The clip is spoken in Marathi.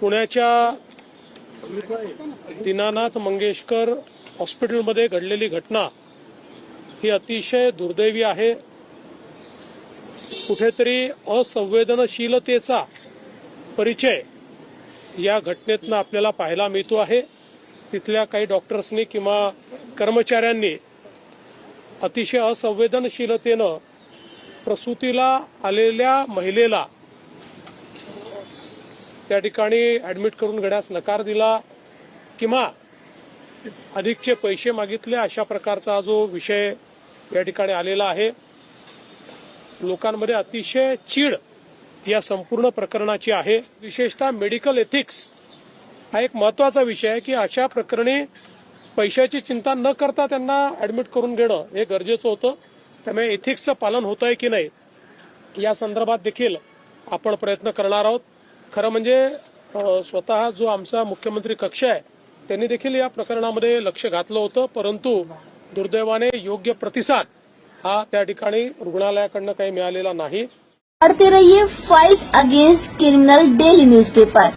पुण्याच्या दीनानाथ मंगेशकर हॉस्पिटलमध्ये घडलेली घटना ही अतिशय दुर्दैवी आहे। कुठेतरी असंवेदनशीलतेचा परिचय या घटनेतून आपल्याला पाहायला मिळतो आहे। तिथल्या काही डॉक्टर्सनी किंवा कर्मचाऱ्यांनी अतिशय असंवेदनशीलतेनं प्रसूतीला आलेल्या महिलेला त्या ठिकाणी ऍडमिट करून घेण्यास नकार दिला किंवा अधिकचे पैसे मागितले, अशा प्रकारचा हा जो विषय या ठिकाणी आलेला आहे। लोकांमध्ये अतिशय चीड या संपूर्ण प्रकरणाची आहे। विशेषतः मेडिकल एथिक्स हा एक महत्त्वाचा विषय आहे की अशा प्रकरणी पैशाची चिंता न करता त्यांना ऍडमिट करून घेणं हे गरजेचं होतं। त्यामुळे एथिक्सचं पालन होत आहे की नाही या संदर्भात देखील आपण प्रयत्न करणार आहोत। खरं म्हणजे स्वतः जो आमचा मुख्यमंत्री कक्ष आहे त्यांनी देखील या प्रकरणामध्ये लक्ष घातलं होतं, परंतु दुर्दैवाने योग्य प्रतिसाद हा त्या ठिकाणी रुग्णालयाकडनं काही मिळालेला नाही। पढ़ते रहिए fight against criminal daily newspaper.